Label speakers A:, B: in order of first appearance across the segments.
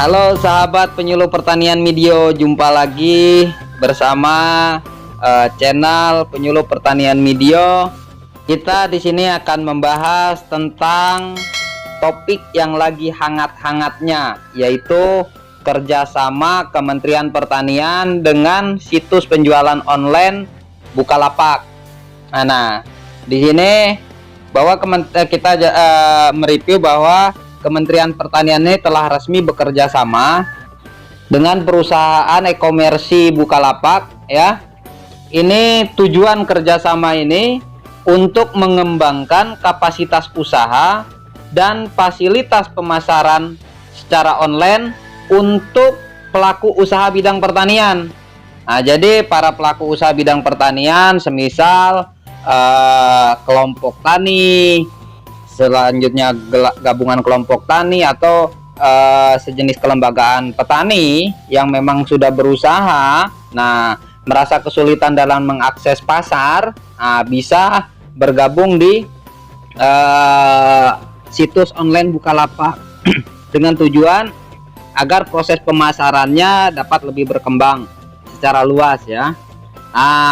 A: Halo sahabat penyuluh pertanian Medio, jumpa lagi bersama channel penyuluh pertanian Medio. Kita di sini akan membahas tentang topik yang lagi hangat-hangatnya, yaitu kerjasama Kementerian Pertanian dengan situs penjualan online Bukalapak. Nah, di sini bahwa kita mereview bahwa Kementerian Pertanian ini telah resmi bekerja sama dengan perusahaan e-komersi Bukalapak ya. Ini tujuan kerjasama ini untuk mengembangkan kapasitas usaha dan fasilitas pemasaran secara online untuk pelaku usaha bidang pertanian. Nah, jadi para pelaku usaha bidang pertanian semisal kelompok tani, selanjutnya gabungan kelompok tani atau sejenis kelembagaan petani yang memang sudah berusaha, nah merasa kesulitan dalam mengakses pasar, bisa bergabung di situs online Bukalapak dengan tujuan agar proses pemasarannya dapat lebih berkembang secara luas ya.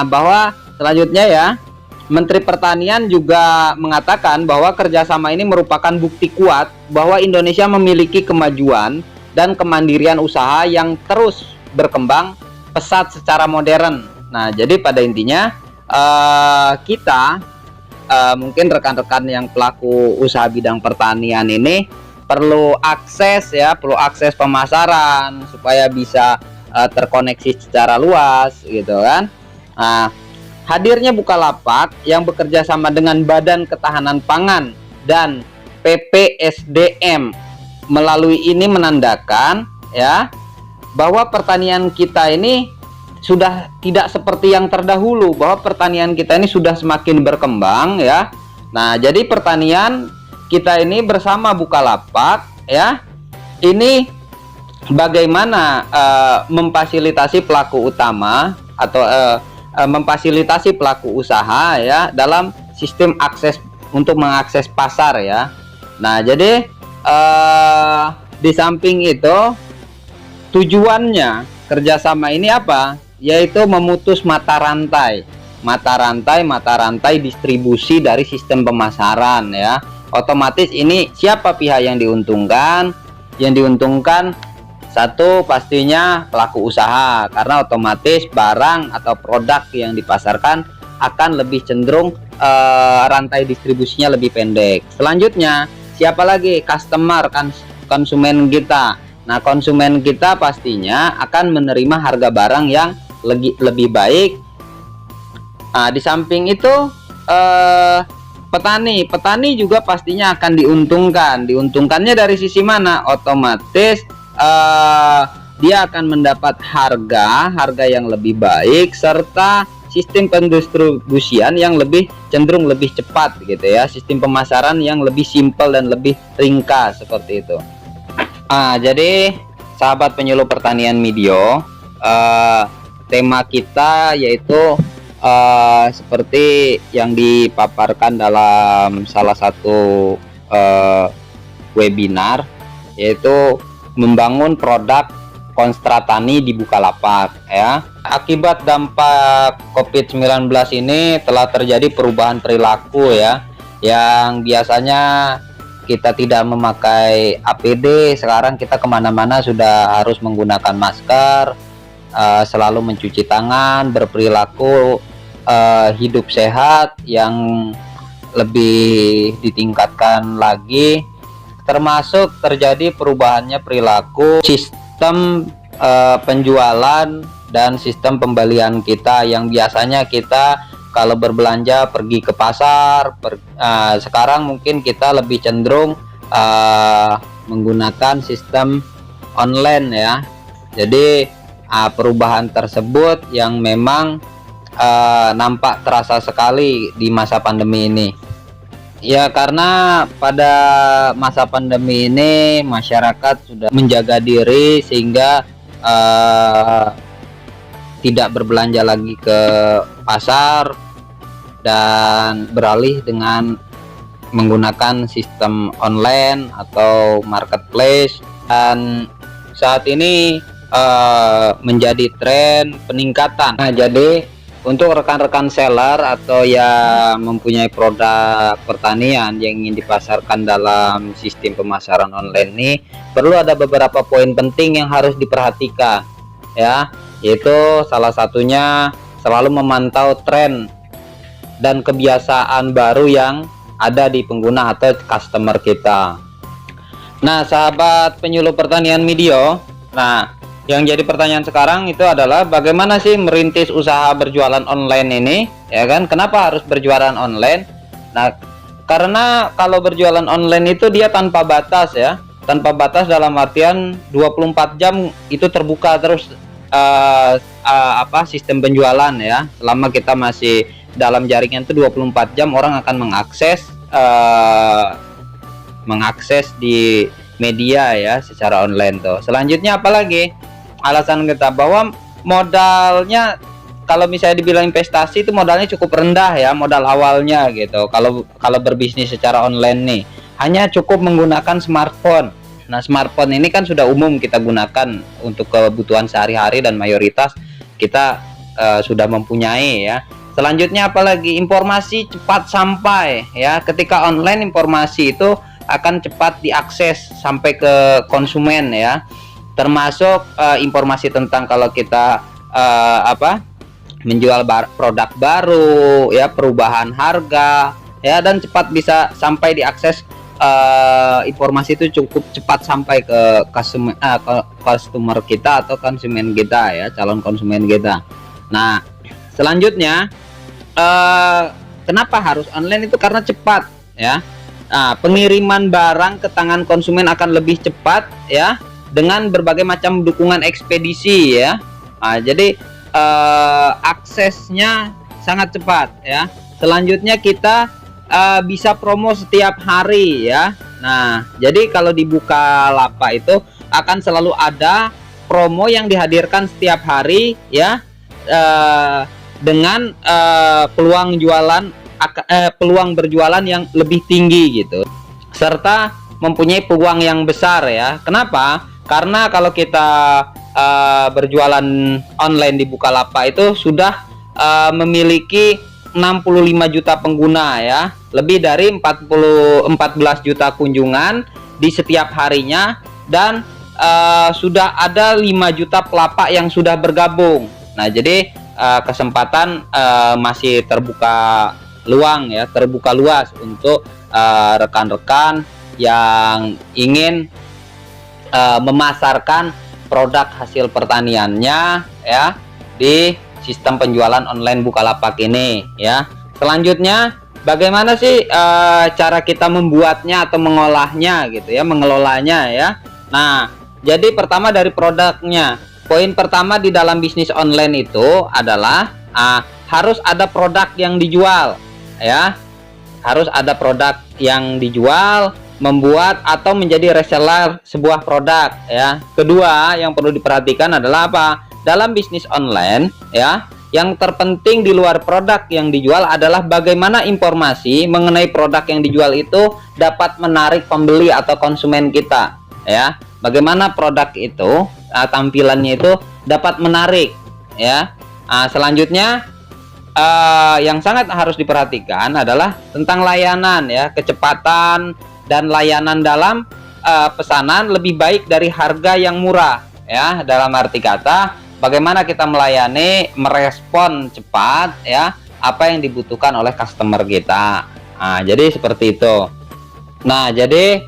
A: Bahwa selanjutnya ya, Menteri Pertanian juga mengatakan bahwa kerjasama ini merupakan bukti kuat bahwa Indonesia memiliki kemajuan dan kemandirian usaha yang terus berkembang pesat secara modern. Nah, jadi pada intinya kita mungkin rekan-rekan yang pelaku usaha bidang pertanian ini perlu akses pemasaran supaya bisa terkoneksi secara luas gitu kan. Hadirnya Bukalapak yang bekerja sama dengan Badan Ketahanan Pangan dan PPSDM melalui ini menandakan ya bahwa pertanian kita ini sudah tidak seperti yang terdahulu, bahwa pertanian kita ini sudah semakin berkembang ya. Nah, jadi pertanian kita ini bersama Bukalapak ya, ini bagaimana memfasilitasi pelaku utama atau memfasilitasi pelaku usaha ya dalam sistem akses untuk mengakses pasar ya. Nah, jadi di samping itu tujuannya kerjasama ini apa? Yaitu memutus mata rantai distribusi dari sistem pemasaran ya. Otomatis ini siapa pihak yang diuntungkan? Yang diuntungkan satu pastinya pelaku usaha, karena otomatis barang atau produk yang dipasarkan akan lebih cenderung rantai distribusinya lebih pendek. Selanjutnya siapa lagi? Customer, kan konsumen kita. Nah, konsumen kita pastinya akan menerima harga barang yang lebih baik. Nah, di samping itu petani juga pastinya akan diuntungkannya dari sisi mana? Otomatis dia akan mendapat harga yang lebih baik serta sistem pendistribusian yang cenderung lebih cepat gitu ya, sistem pemasaran yang lebih simpel dan lebih ringkas seperti itu. Jadi sahabat penyuluh pertanian Medio, tema kita yaitu seperti yang dipaparkan dalam salah satu webinar, yaitu membangun produk konstratani di Bukalapak ya. Akibat dampak COVID-19 ini telah terjadi perubahan perilaku ya, yang biasanya kita tidak memakai APD, sekarang kita kemana-mana sudah harus menggunakan masker, selalu mencuci tangan, berperilaku hidup sehat yang lebih ditingkatkan lagi, termasuk terjadi perubahannya perilaku sistem penjualan dan sistem pembelian kita, yang biasanya kita kalau berbelanja pergi ke pasar, sekarang mungkin kita lebih cenderung menggunakan sistem online ya. Jadi perubahan tersebut yang memang nampak terasa sekali di masa pandemi ini. Ya, karena pada masa pandemi ini masyarakat sudah menjaga diri sehingga tidak berbelanja lagi ke pasar dan beralih dengan menggunakan sistem online atau marketplace. Dan saat ini menjadi tren peningkatan. Nah, jadi untuk rekan-rekan seller atau yang mempunyai produk pertanian yang ingin dipasarkan dalam sistem pemasaran online ini, perlu ada beberapa poin penting yang harus diperhatikan ya, yaitu salah satunya selalu memantau tren dan kebiasaan baru yang ada di pengguna atau customer kita. Nah, sahabat penyuluh pertanian Medio, nah yang jadi pertanyaan sekarang itu adalah bagaimana sih merintis usaha berjualan online ini, ya kan? Kenapa harus berjualan online? Nah, karena kalau berjualan online itu dia tanpa batas ya, tanpa batas dalam artian 24 jam itu terbuka terus sistem penjualan ya. Selama kita masih dalam jaringan itu 24 jam orang akan mengakses di media ya secara online tuh. Selanjutnya apalagi? Alasan kita bahwa modalnya kalau misalnya dibilang investasi itu modalnya cukup rendah ya, modal awalnya gitu. Kalau berbisnis secara online nih hanya cukup menggunakan smartphone. Nah, smartphone ini kan sudah umum kita gunakan untuk kebutuhan sehari-hari dan mayoritas kita sudah mempunyai ya. Selanjutnya apalagi? Informasi cepat sampai ya. Ketika online informasi itu akan cepat diakses sampai ke konsumen ya. Termasuk informasi tentang kalau kita menjual produk baru ya, perubahan harga ya, dan cepat bisa sampai diakses. Informasi itu cukup cepat sampai ke customer kita atau konsumen kita ya, calon konsumen kita. Nah, selanjutnya kenapa harus online itu? Karena cepat ya. Nah, pengiriman barang ke tangan konsumen akan lebih cepat ya, dengan berbagai macam dukungan ekspedisi ya. Nah, jadi aksesnya sangat cepat ya. Selanjutnya kita bisa promo setiap hari ya. Nah, jadi kalau di Bukalapak itu akan selalu ada promo yang dihadirkan setiap hari ya, dengan peluang berjualan yang lebih tinggi gitu, serta mempunyai peluang yang besar ya. Kenapa? Karena kalau kita berjualan online di Bukalapak itu sudah memiliki 65 juta pengguna ya, lebih dari 14 juta kunjungan di setiap harinya, dan sudah ada 5 juta pelapak yang sudah bergabung. Nah, jadi kesempatan masih terbuka luas untuk rekan-rekan yang ingin memasarkan produk hasil pertaniannya ya di sistem penjualan online Bukalapak ini ya. Selanjutnya bagaimana sih cara kita membuatnya atau mengolahnya gitu ya, mengelolanya ya. Nah, jadi pertama dari produknya. Poin pertama di dalam bisnis online itu adalah harus ada produk yang dijual ya. Harus ada produk yang dijual, membuat atau menjadi reseller sebuah produk ya. Kedua yang perlu diperhatikan adalah apa? Dalam bisnis online ya, yang terpenting di luar produk yang dijual adalah bagaimana informasi mengenai produk yang dijual itu dapat menarik pembeli atau konsumen kita ya. Bagaimana produk itu tampilannya itu dapat menarik ya. Selanjutnya yang sangat harus diperhatikan adalah tentang layanan ya, kecepatan dan layanan dalam pesanan lebih baik dari harga yang murah ya. Dalam arti kata bagaimana kita melayani, merespon cepat ya apa yang dibutuhkan oleh customer kita. Nah, jadi seperti itu. Nah, jadi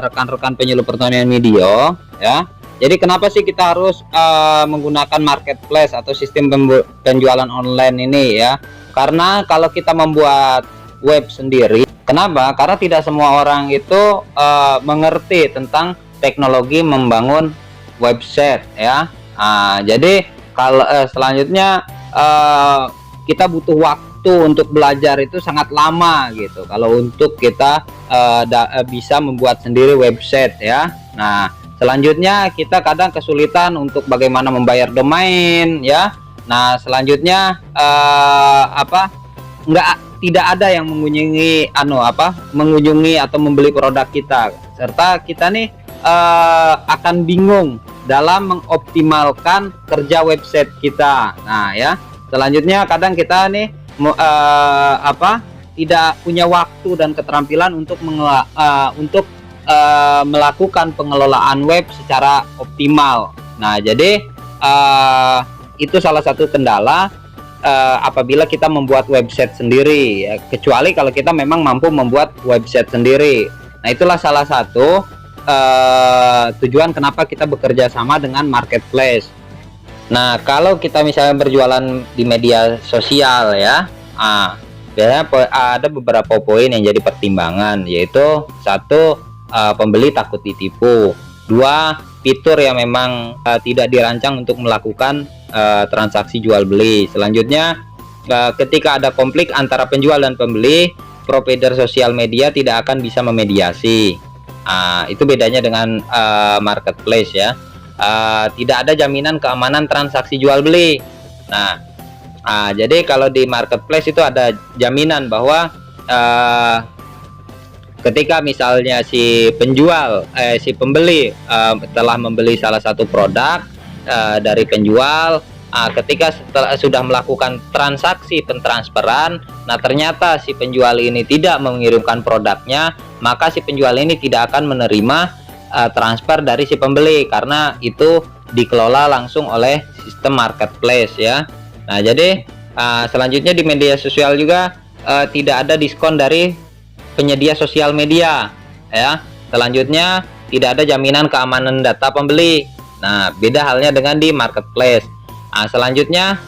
A: rekan-rekan penyuluh pertanian Medio ya. Jadi kenapa sih kita harus menggunakan marketplace atau sistem penjualan online ini ya? Karena kalau kita membuat web sendiri, kenapa? Karena tidak semua orang itu mengerti tentang teknologi membangun website ya. Jadi kalau selanjutnya kita butuh waktu untuk belajar itu sangat lama gitu. Kalau untuk kita bisa membuat sendiri website ya. Nah, selanjutnya kita kadang kesulitan untuk bagaimana membayar domain ya. Nah, selanjutnya tidak ada yang mengunjungi mengunjungi atau membeli produk kita, serta kita nih akan bingung dalam mengoptimalkan kerja website kita. Nah ya, selanjutnya kadang kita nih tidak punya waktu dan keterampilan untuk melakukan pengelolaan web secara optimal. Nah jadi itu salah satu kendala apabila kita membuat website sendiri ya, kecuali kalau kita memang mampu membuat website sendiri. Nah itulah salah satu tujuan kenapa kita bekerja sama dengan marketplace. Nah kalau kita misalnya berjualan di media sosial ya, biasanya ada beberapa poin yang jadi pertimbangan, yaitu satu, pembeli takut ditipu. Dua, fitur yang memang tidak dirancang untuk melakukan transaksi jual beli. Selanjutnya, ketika ada konflik antara penjual dan pembeli, provider sosial media tidak akan bisa memediasi. Itu bedanya dengan marketplace ya. Tidak ada jaminan keamanan transaksi jual beli. Nah, jadi kalau di marketplace itu ada jaminan bahwa ketika misalnya si pembeli telah membeli salah satu produk dari penjual, ketika sudah melakukan transaksi pentransferan, nah ternyata si penjual ini tidak mengirimkan produknya, maka si penjual ini tidak akan menerima transfer dari si pembeli karena itu dikelola langsung oleh sistem marketplace ya. Nah jadi selanjutnya di media sosial juga tidak ada diskon dari penyedia sosial media ya. Selanjutnya tidak ada jaminan keamanan data pembeli. Nah beda halnya dengan di marketplace. Selanjutnya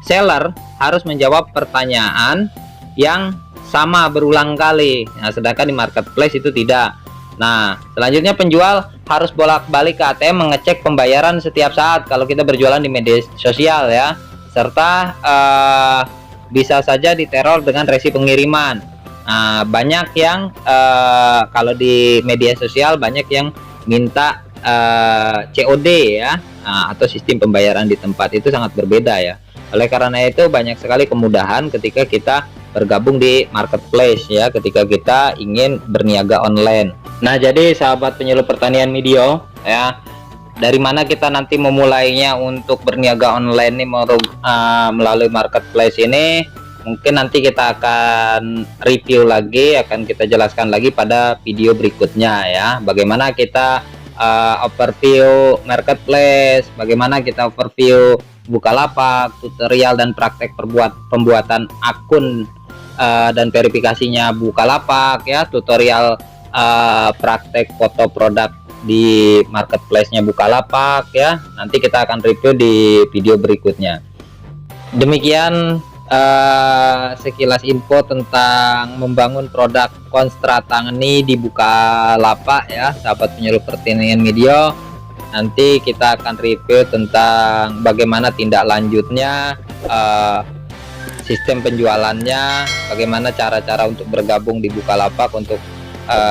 A: seller harus menjawab pertanyaan yang sama berulang kali. Nah sedangkan di marketplace itu tidak. Nah selanjutnya penjual harus bolak-balik ke ATM mengecek pembayaran setiap saat kalau kita berjualan di media sosial ya, serta bisa saja diteror dengan resi pengiriman. Banyak yang kalau di media sosial banyak yang minta COD ya, atau sistem pembayaran di tempat, itu sangat berbeda ya. Oleh karena itu banyak sekali kemudahan ketika kita bergabung di marketplace ya, ketika kita ingin berniaga online. Nah jadi sahabat penyuluh pertanian Medio ya, dari mana kita nanti memulainya untuk berniaga online nih melalui marketplace ini, mungkin nanti kita akan review lagi, akan kita jelaskan lagi pada video berikutnya ya, bagaimana kita overview marketplace, bagaimana kita overview Bukalapak, tutorial dan praktek pembuatan akun dan verifikasinya Bukalapak ya, tutorial praktek foto produk di marketplace-nya Bukalapak ya. Nanti kita akan review di video berikutnya. Demikian sekilas info tentang membangun produk Konstra Tani di Bukalapak ya, sahabat penyuluh pertanian Medio. Nanti kita akan review tentang bagaimana tindak lanjutnya, sistem penjualannya, bagaimana cara-cara untuk bergabung di Bukalapak untuk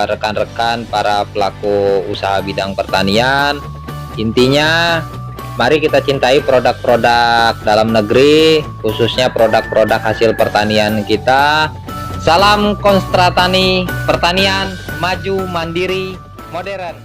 A: rekan-rekan para pelaku usaha bidang pertanian. Intinya mari kita cintai produk-produk dalam negeri, khususnya produk-produk hasil pertanian kita. Salam Konstra Tani, pertanian maju, mandiri, modern.